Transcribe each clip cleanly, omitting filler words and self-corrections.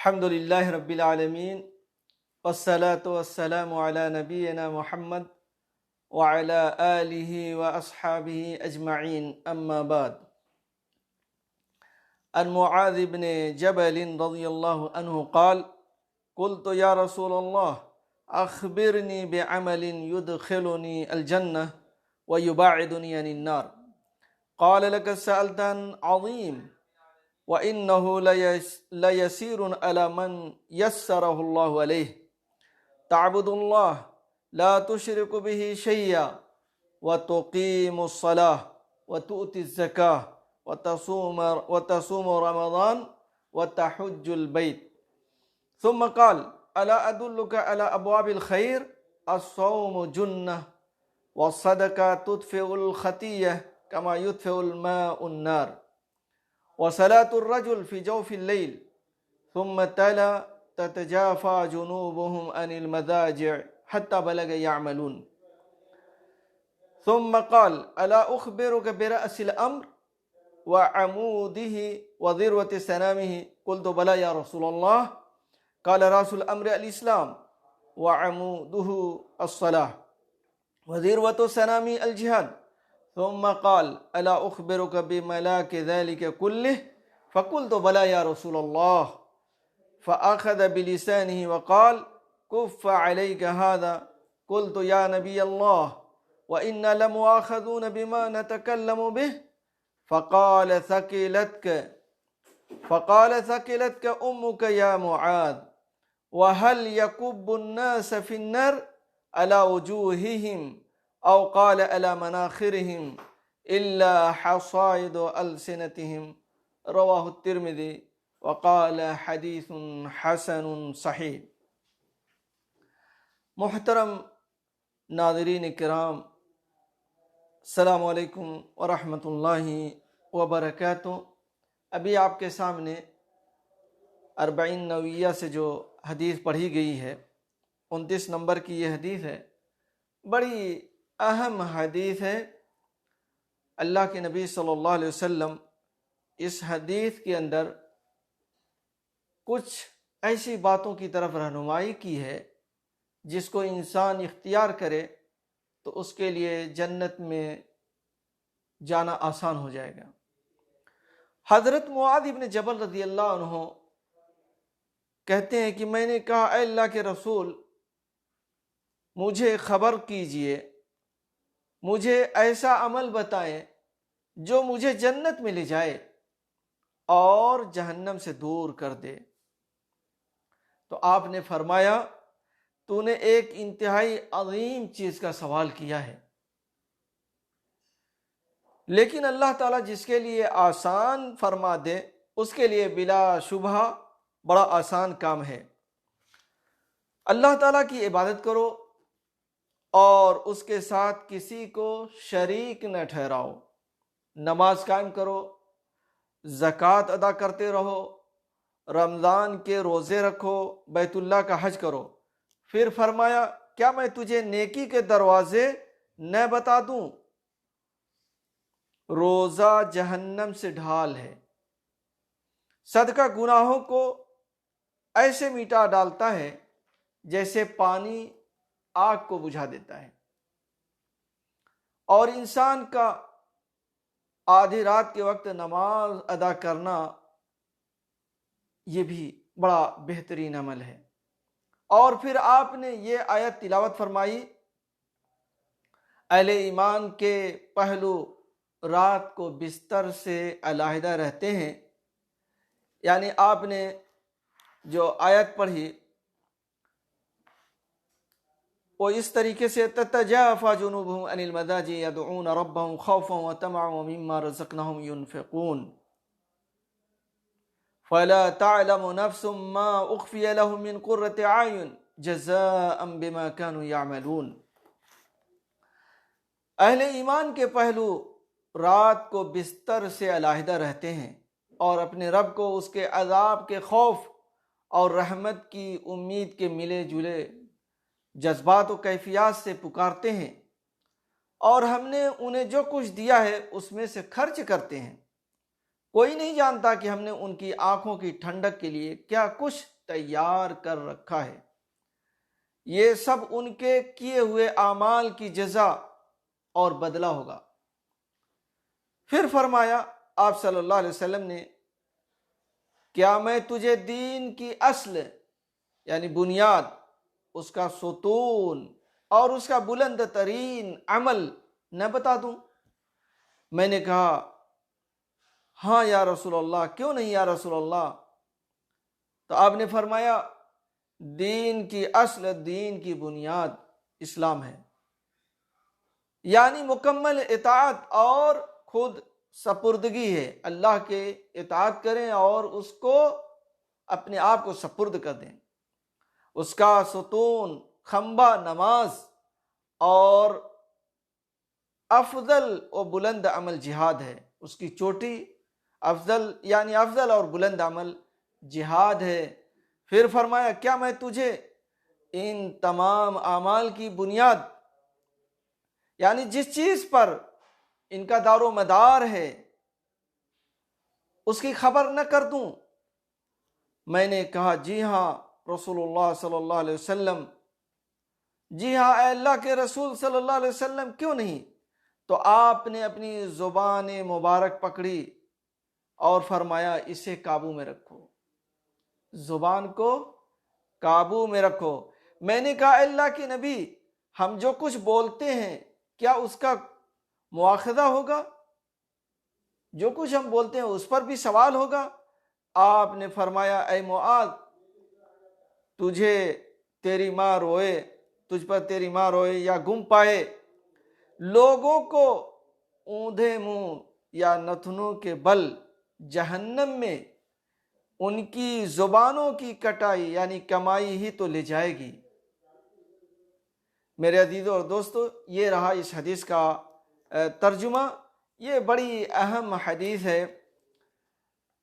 الحمد لله رب العالمين والصلاة والسلام على نبينا محمد وعلى آله وأصحابه أجمعين أما بعد. عن معاذ بن جبل رضي الله عنه قال: قلت يا رسول الله أخبرني بعمل يدخلني الجنة ويباعدني عن النار. قال: لك سألت عن عظيم وإنه ليسير على من يسره الله عليه. تعبد الله لا تشرك به شيئا وتقيم الصلاة وتؤتي الزكاة وتصوم رمضان وتحج البيت. ثم قال: ألا أدلك على أبواب الخير؟ الصوم جنة والصدقة تطفئ الخطية كما يطفئ الماء النار وصلاة الرجل في جوف الليل. ثم تلا: تتجافى جنوبهم عن المضاجع حتى بلغ يعملون. ثم قال: ألا أخبرك برأس الأمر وعموده وذروة سنامه؟ قلت: بلى يا رسول الله. قال: رأس الأمر الإسلام وعموده الصلاة وذروة سنام الجهاد. ثم قال: ألا أخبرك بملاك ذلك كله؟ فقلت: بلى يا رسول الله. فأخذ بلسانه وقال: كف عليك هذا. قلت: يا نبي الله وإنا لمؤاخذون بما نتكلم به. فقال: ثكلتك أمك يا معاذ. وهل يكب الناس في النار على وجوههم أو قال على مناخرهم إلا حصائد ألسنتهم؟ رواه الترمذي وقال حدیث حسن صحیح. محترم ناظرین کرام، السلام علیکم ورحمۃ اللہ وبرکاتہ. ابھی آپ کے سامنے 40 نوویہ سے جو حدیث پڑھی گئی ہے، 29 نمبر کی یہ حدیث ہے. بڑی اہم حدیث ہے. اللہ کے نبی صلی اللہ علیہ وسلم اس حدیث کے اندر کچھ ایسی باتوں کی طرف رہنمائی کی ہے جس کو انسان اختیار کرے تو اس کے لیے جنت میں جانا آسان ہو جائے گا. حضرت معاذ بن جبل رضی اللہ عنہ کہتے ہیں کہ میں نے کہا: اے اللہ کے رسول، مجھے خبر کیجئے، مجھے ایسا عمل بتائیں جو مجھے جنت میں لے جائے اور جہنم سے دور کر دے. تو آپ نے فرمایا: تو نے ایک انتہائی عظیم چیز کا سوال کیا ہے، لیکن اللہ تعالیٰ جس کے لیے آسان فرما دے اس کے لیے بلا شبہ بڑا آسان کام ہے. اللہ تعالیٰ کی عبادت کرو اور اس کے ساتھ کسی کو شریک نہ ٹھہراؤ. نماز قائم کرو، زکوٰۃ ادا کرتے رہو، رمضان کے روزے رکھو، بیت اللہ کا حج کرو. پھر فرمایا: کیا میں تجھے نیکی کے دروازے نہ بتا دوں؟ روزہ جہنم سے ڈھال ہے، صدقہ گناہوں کو ایسے مٹا ڈالتا ہے جیسے پانی آگ کو بجھا دیتا ہے. اور انسان کا آدھی رات کے وقت نماز ادا کرنا یہ بھی بڑا بہترین عمل ہے. اور پھر آپ نے یہ آیت تلاوت فرمائی: اہل ایمان کے پہلو رات کو بستر سے علیحدہ رہتے ہیں. یعنی آپ نے جو آیت پڑھی وہ اس طریقے سے: تتجافى جنوبهم عن المضاجع يدعون ربهم خوفا وطمعا ومما رزقناهم ينفقون فلا تعلم نفس ما اخفي لهم من قرة اعين جزاء بما كانوا يعملون. اہل ایمان کے پہلو رات کو بستر سے علیحدہ رہتے ہیں اور اپنے رب کو اس کے عذاب کے خوف اور رحمت کی امید کے ملے جلے جذبات و کیفیات سے پکارتے ہیں، اور ہم نے انہیں جو کچھ دیا ہے اس میں سے خرچ کرتے ہیں. کوئی نہیں جانتا کہ ہم نے ان کی آنکھوں کی ٹھنڈک کے لیے کیا کچھ تیار کر رکھا ہے۔ یہ سب ان کے کیے ہوئے اعمال کی جزا اور بدلہ ہوگا۔ پھر فرمایا آپ صلی اللہ علیہ وسلم نے، کیا میں تجھے دین کی اصل یعنی بنیاد، اس کا ستون اور اس کا بلند ترین عمل نہ بتا دوں؟ میں نے کہا ہاں یا رسول اللہ، کیوں نہیں یا رسول اللہ؟ تو آپ نے فرمایا دین کی اصل، دین کی بنیاد اسلام ہے، یعنی مکمل اطاعت اور خود سپردگی ہے۔ اللہ کے اطاعت کریں اور اس کو اپنے آپ کو سپرد کر دیں۔ اس کا ستون، کھمبا نماز، اور افضل و بلند عمل جہاد ہے۔ اس کی چوٹی افضل یعنی افضل اور بلند عمل جہاد ہے۔ پھر فرمایا کیا میں تجھے ان تمام اعمال کی بنیاد یعنی جس چیز پر ان کا دار و مدار ہے اس کی خبر نہ کر دوں؟ میں نے کہا جی ہاں رسول اللہ صلی اللہ علیہ وسلم، جی ہاں اے اللہ کے رسول صلی اللہ علیہ وسلم، کیوں نہیں؟ تو آپ نے اپنی زبان مبارک پکڑی اور فرمایا اسے قابو میں رکھو، زبان کو قابو میں رکھو۔ میں نے کہا اے اللہ کے نبی، ہم جو کچھ بولتے ہیں کیا اس کا مواخذہ ہوگا؟ جو کچھ ہم بولتے ہیں اس پر بھی سوال ہوگا؟ آپ نے فرمایا اے معاذ، تجھے تیری ماں روئے، تجھ پر تیری ماں روئے یا گم پائے، لوگوں کو اوندھے منہ یا نتنوں کے بل جہنم میں ان کی زبانوں کی کٹائی یعنی کمائی ہی تو لے جائے گی۔ میرے عزیزوں اور دوستو، یہ رہا اس حدیث کا ترجمہ۔ یہ بڑی اہم حدیث ہے۔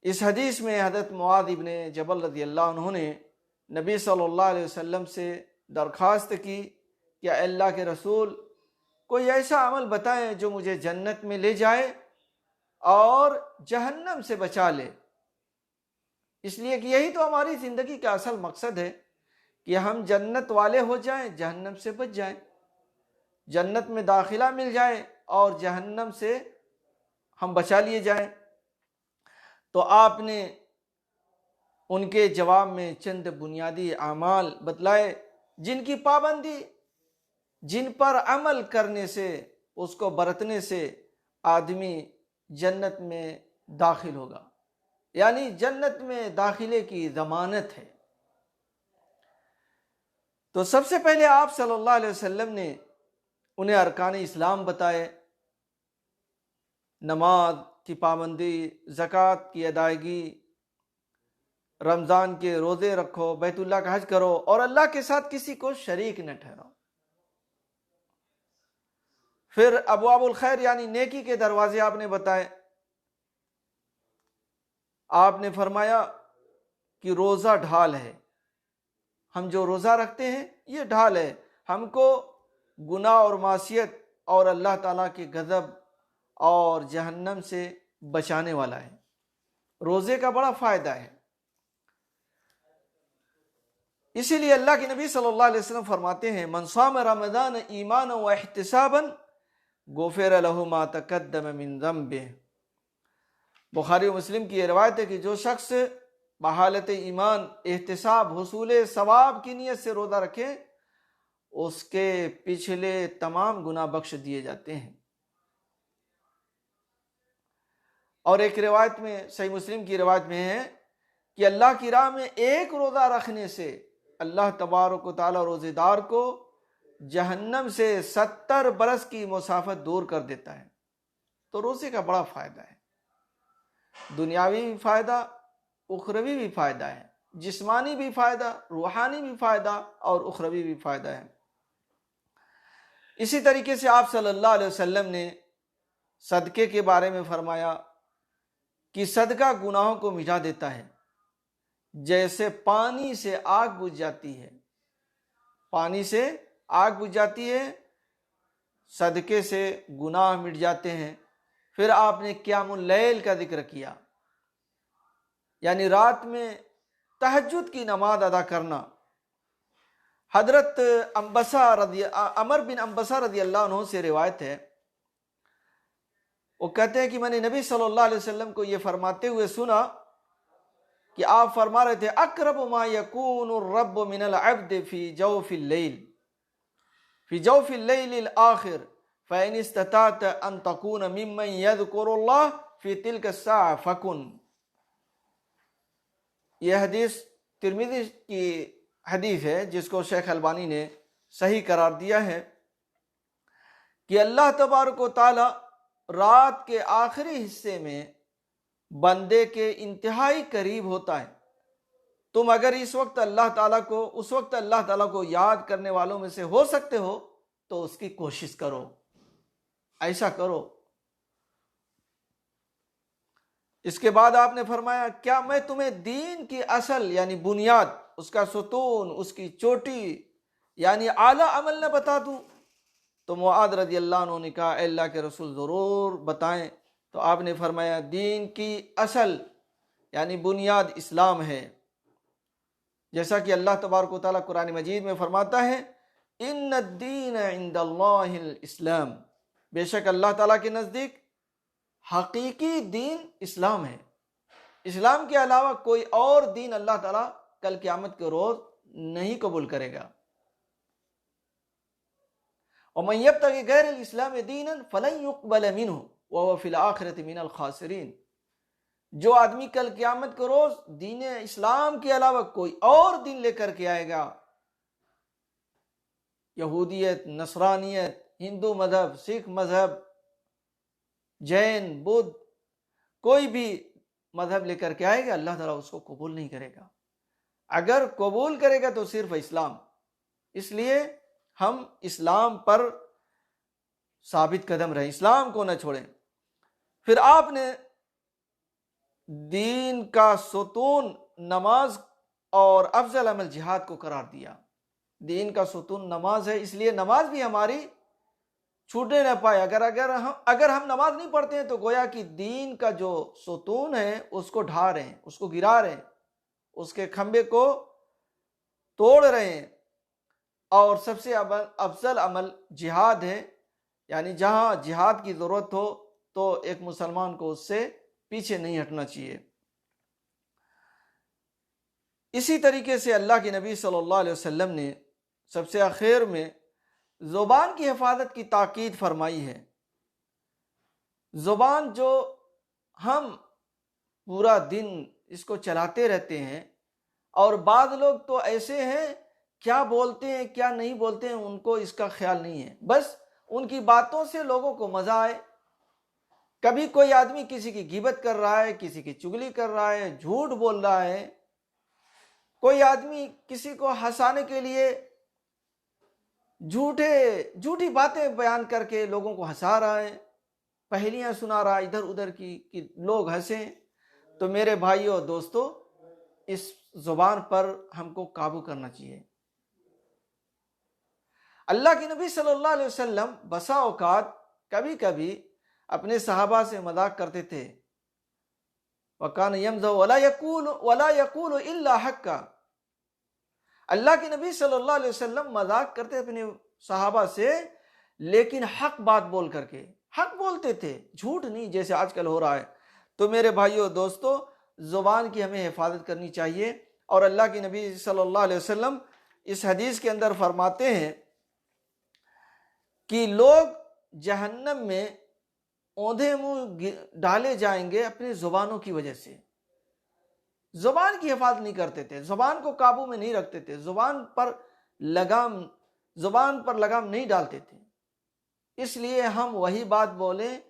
اس حدیث میں حضرت معاذ ابن جبل رضی اللہ عنہ نے نبی صلی اللہ علیہ وسلم سے درخواست کی کہ اے اللہ کے رسول، کوئی ایسا عمل بتائیں جو مجھے جنت میں لے جائے اور جہنم سے بچا لے۔ اس لیے کہ یہی تو ہماری زندگی کا اصل مقصد ہے کہ ہم جنت والے ہو جائیں، جہنم سے بچ جائیں، جنت میں داخلہ مل جائے اور جہنم سے ہم بچا لیے جائیں۔ تو آپ نے ان کے جواب میں چند بنیادی اعمال بتلائے جن کی پابندی، جن پر عمل کرنے سے، اس کو برتنے سے آدمی جنت میں داخل ہوگا، یعنی جنت میں داخلے کی ضمانت ہے۔ تو سب سے پہلے آپ صلی اللہ علیہ وسلم نے انہیں ارکان اسلام بتائے، نماز کی پابندی، زکوٰۃ کی ادائیگی، رمضان کے روزے رکھو، بیت اللہ کا حج کرو اور اللہ کے ساتھ کسی کو شریک نہ ٹھہراؤ۔ پھر ابواب الخیر یعنی نیکی کے دروازے آپ نے بتائے۔ آپ نے فرمایا کہ روزہ ڈھال ہے، ہم جو روزہ رکھتے ہیں یہ ڈھال ہے، ہم کو گناہ اور معصیت اور اللہ تعالیٰ کے غضب اور جہنم سے بچانے والا ہے۔ روزے کا بڑا فائدہ ہے۔ اسی لیے اللہ کے نبی صلی اللہ علیہ وسلم فرماتے ہیں من صام رمضان ایمانا و احتسابا غفر له ما تقدم من ذنبه۔ بخاری و مسلم کی یہ روایت ہے کہ جو شخص بحالت ایمان، احتساب، حصول ثواب کی نیت سے روزہ رکھے اس کے پچھلے تمام گناہ بخش دیے جاتے ہیں۔ اور ایک روایت میں، صحیح مسلم کی روایت میں ہے کہ اللہ کی راہ میں ایک روزہ رکھنے سے اللہ تبارک و تعالی روزے دار کو جہنم سے 70 برس کی مسافت دور کر دیتا ہے۔ تو روزے کا بڑا فائدہ ہے، دنیاوی بھی فائدہ، اخروی بھی فائدہ ہے، جسمانی بھی فائدہ، روحانی بھی فائدہ اور اخروی بھی فائدہ ہے۔ اسی طریقے سے آپ صلی اللہ علیہ وسلم نے صدقے کے بارے میں فرمایا کہ صدقہ گناہوں کو مٹا دیتا ہے، جیسے پانی سے آگ بجھ جاتی ہے، پانی سے آگ بجھ جاتی ہے، صدقے سے گناہ مٹ جاتے ہیں۔ پھر آپ نے قیام اللیل کا ذکر کیا، یعنی رات میں تہجد کی نماز ادا کرنا۔ حضرت عمر بن انبسہ رضی اللہ عنہ سے روایت ہے، وہ کہتے ہیں کہ میں نے نبی صلی اللہ علیہ وسلم کو یہ فرماتے ہوئے سنا کہ آپ فرما رہے تھے اقرب ما یکون الرب من العبد فی جوف اللیل الآخر فإن استطعت ان تکون ممن یذکر اللہ فی تلک الساعة فکن۔ یہ حدیث ترمذی کی حدیث ہے جس کو شیخ البانی نے صحیح قرار دیا ہے کہ اللہ تبارک و تعالی رات کے آخری حصے میں بندے کے انتہائی قریب ہوتا ہے۔ تم اگر اس وقت اللہ تعالیٰ کو یاد کرنے والوں میں سے ہو سکتے ہو تو اس کی کوشش کرو، ایسا کرو۔ اس کے بعد آپ نے فرمایا کیا میں تمہیں دین کی اصل یعنی بنیاد، اس کا ستون، اس کی چوٹی یعنی اعلیٰ عمل نہ بتا دوں؟ تو معاذ رضی اللہ عنہ نے کہا اے اللہ کے رسول ضرور بتائیں۔ تو آپ نے فرمایا دین کی اصل یعنی بنیاد اسلام ہے، جیسا کہ اللہ تبارک و تعالیٰ قرآن مجید میں فرماتا ہے ان الدین عند اللہ الاسلام، بے شک اللہ تعالیٰ کے نزدیک حقیقی دین اسلام ہے۔ اسلام کے علاوہ کوئی اور دین اللہ تعالیٰ کل قیامت کے روز نہیں قبول کرے گا۔ وَمَن يَبْتَغِ غَيْرَ الْإِسْلَامِ دِينًا فَلَن يُقْبَلَ مِنْهُ وَهُوَ فِي الْآخِرَةِ مِنَ الْخَاسِرِينَ۔ جو آدمی کل قیامت کے روز دین اسلام کے علاوہ کوئی اور دین لے کر کے آئے گا، یہودیت، نصرانیت، ہندو مذہب، سکھ مذہب، جین، بدھ، کوئی بھی مذہب لے کر کے آئے گا، اللہ تعالیٰ اس کو قبول نہیں کرے گا۔ اگر قبول کرے گا تو صرف اسلام۔ اس لیے ہم اسلام پر ثابت قدم رہیں، اسلام کو نہ چھوڑیں۔ پھر آپ نے دین کا ستون نماز اور افضل عمل جہاد کو قرار دیا۔ دین کا ستون نماز ہے، اس لیے نماز بھی ہماری چھوٹنے نہ پائے۔ اگر ہم نماز نہیں پڑھتے ہیں تو گویا کہ دین کا جو ستون ہے اس کو ڈھا رہے ہیں، اس کو گرا رہے ہیں، اس کے کھمبے کو توڑ رہے ہیں۔ اور سب سے افضل عمل جہاد ہے، یعنی جہاں جہاد کی ضرورت ہو تو ایک مسلمان کو اس سے پیچھے نہیں ہٹنا چاہیے۔ اسی طریقے سے اللہ کے نبی صلی اللہ علیہ وسلم نے سب سے آخر میں زبان کی حفاظت کی تاکید فرمائی ہے۔ زبان جو ہم پورا دن اس کو چلاتے رہتے ہیں، اور بعض لوگ تو ایسے ہیں کیا بولتے ہیں کیا نہیں بولتے ہیں ان کو اس کا خیال نہیں ہے، بس ان کی باتوں سے لوگوں کو مزہ آئے۔ کبھی کوئی آدمی کسی کی غیبت کر رہا ہے، کسی کی چگلی کر رہا ہے، جھوٹ بول رہا ہے، کوئی آدمی کسی کو ہنسانے کے لیے جھوٹی باتیں بیان کر کے لوگوں کو ہنسا رہا ہے، پہلیاں سنا رہا ہے ادھر ادھر کی کہ لوگ ہنسیں۔ تو میرے بھائیوں اور دوستو، اس زبان پر ہم کو قابو کرنا چاہیے۔ اللہ کے نبی صلی اللہ علیہ وسلم بسا اوقات کبھی کبھی اپنے صحابہ سے مذاق کرتے تھے، وَكَانَ يَمْزَحُ وَلَا يَقُولُ إِلَّا حَقًّا۔ اللہ کے نبی صلی اللہ علیہ وسلم مذاق کرتے اپنے صحابہ سے، لیکن حق بات بول کر کے حق بولتے تھے، جھوٹ نہیں جیسے آج کل ہو رہا ہے۔ تو میرے بھائیوں دوستو، زبان کی ہمیں حفاظت کرنی چاہیے۔ اور اللہ کے نبی صلی اللہ علیہ وسلم اس حدیث کے اندر فرماتے ہیں کہ لوگ جہنم میں اوندھے منہ ڈالے جائیں گے اپنی زبانوں کی وجہ سے۔ زبان کی حفاظت نہیں کرتے تھے، زبان کو قابو میں نہیں رکھتے تھے، زبان پر لگام نہیں ڈالتے تھے۔ اس لیے ہم وہی بات بولیں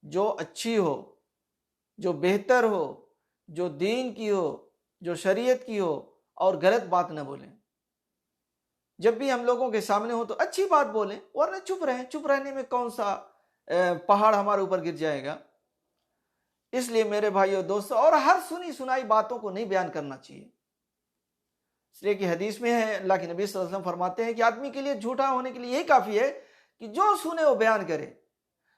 جو اچھی ہو، جو بہتر ہو، جو دین کی ہو، جو شریعت کی ہو، اور غلط بات نہ بولیں۔ جب بھی ہم لوگوں کے سامنے ہو تو اچھی بات بولیں، ورنہ چپ رہیں۔ چپ رہنے میں کون سا پہاڑ ہمارے اوپر گر جائے گا۔ اس لیے میرے بھائیو دوستو، اور ہر سنی سنائی باتوں کو نہیں بیان کرنا چاہیے۔ اس لیے کہ حدیث میں ہے، اللہ کے نبی صلی اللہ علیہ وسلم فرماتے ہیں کہ آدمی کے لیے جھوٹا ہونے کے لیے یہی کافی ہے کہ جو سنے وہ بیان کرے۔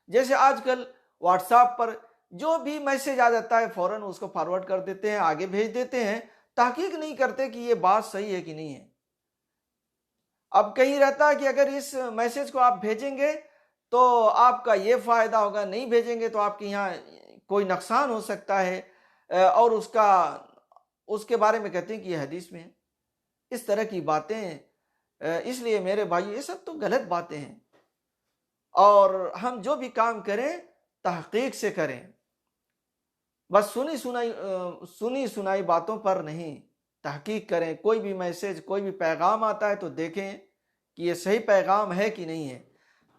جیسے آج کل واٹس ایپ پر جو بھی میسج آ جاتا ہے فوراً اس کو فارورڈ کر دیتے ہیں، آگے بھیج دیتے ہیں، تحقیق نہیں کرتے کہ یہ بات صحیح ہے کہ نہیں ہے۔ اب کہیں رہتا ہے کہ اگر اس میسج کو آپ بھیجیں گے تو آپ کا یہ فائدہ ہوگا، نہیں بھیجیں گے تو آپ کے یہاں کوئی نقصان ہو سکتا ہے، اور اس کے بارے میں کہتے ہیں کہ یہ حدیث میں ہے۔ اس طرح کی باتیں، اس لیے میرے بھائی یہ سب تو غلط باتیں ہیں، اور ہم جو بھی کام کریں تحقیق سے کریں، بس سنی سنائی باتوں پر نہیں، تحقیق کریں۔ کوئی بھی میسج، کوئی بھی پیغام آتا ہے تو دیکھیں کہ یہ صحیح پیغام ہے کہ نہیں ہے۔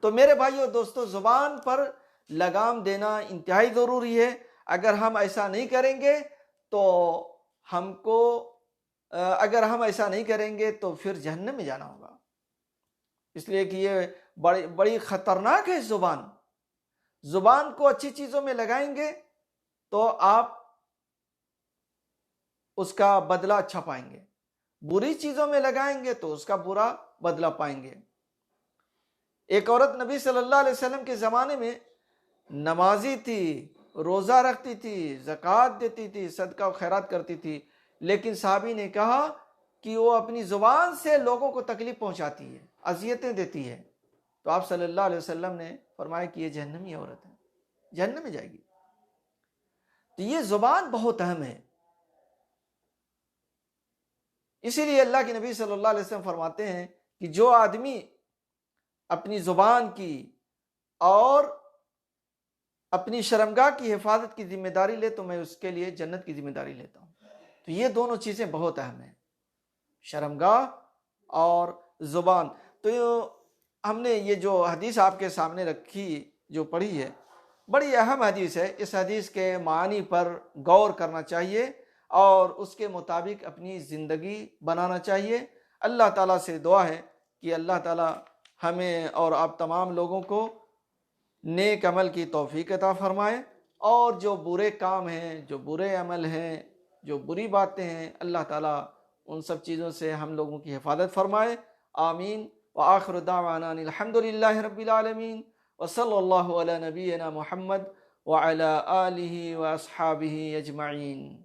تو میرے بھائیو اور دوستو، زبان پر لگام دینا انتہائی ضروری ہے۔ اگر ہم ایسا نہیں کریں گے تو اگر ہم ایسا نہیں کریں گے تو پھر جہنم میں جانا ہوگا، اس لیے کہ یہ بڑی خطرناک ہے زبان۔ زبان کو اچھی چیزوں میں لگائیں گے تو آپ اس کا بدلہ اچھا پائیں گے، بری چیزوں میں لگائیں گے تو اس کا برا بدلہ پائیں گے۔ ایک عورت نبی صلی اللہ علیہ وسلم کے زمانے میں نمازی تھی، روزہ رکھتی تھی، زکوٰۃ دیتی تھی، صدقہ و خیرات کرتی تھی، لیکن صحابی نے کہا کہ وہ اپنی زبان سے لوگوں کو تکلیف پہنچاتی ہے، اذیتیں دیتی ہے، تو آپ صلی اللہ علیہ وسلم نے فرمایا کہ یہ جہنمی عورت ہے، جہنم میں جائے گی۔ تو یہ زبان بہت اہم ہے، اسی لیے اللہ کے نبی صلی اللہ علیہ وسلم فرماتے ہیں کہ جو آدمی اپنی زبان کی اور اپنی شرمگاہ کی حفاظت کی ذمہ داری لے تو میں اس کے لیے جنت کی ذمہ داری لیتا ہوں۔ تو یہ دونوں چیزیں بہت اہم ہیں، شرمگاہ اور زبان۔ تو ہم نے یہ جو حدیث آپ کے سامنے رکھی، جو پڑھی ہے، بڑی اہم حدیث ہے۔ اس حدیث کے معانی پر غور کرنا چاہیے اور اس کے مطابق اپنی زندگی بنانا چاہیے۔ اللہ تعالیٰ سے دعا ہے کہ اللہ تعالیٰ ہمیں اور آپ تمام لوگوں کو نیک عمل کی توفیق عطا فرمائے، اور جو برے کام ہیں، جو برے عمل ہیں، جو بری باتیں ہیں، اللہ تعالیٰ ان سب چیزوں سے ہم لوگوں کی حفاظت فرمائے۔ آمین۔ وآخر دعوانا الحمد للہ رب العالمین، وصلی اللہ علی نبینا محمد وعلی آلہ واصحابہ اجمعین۔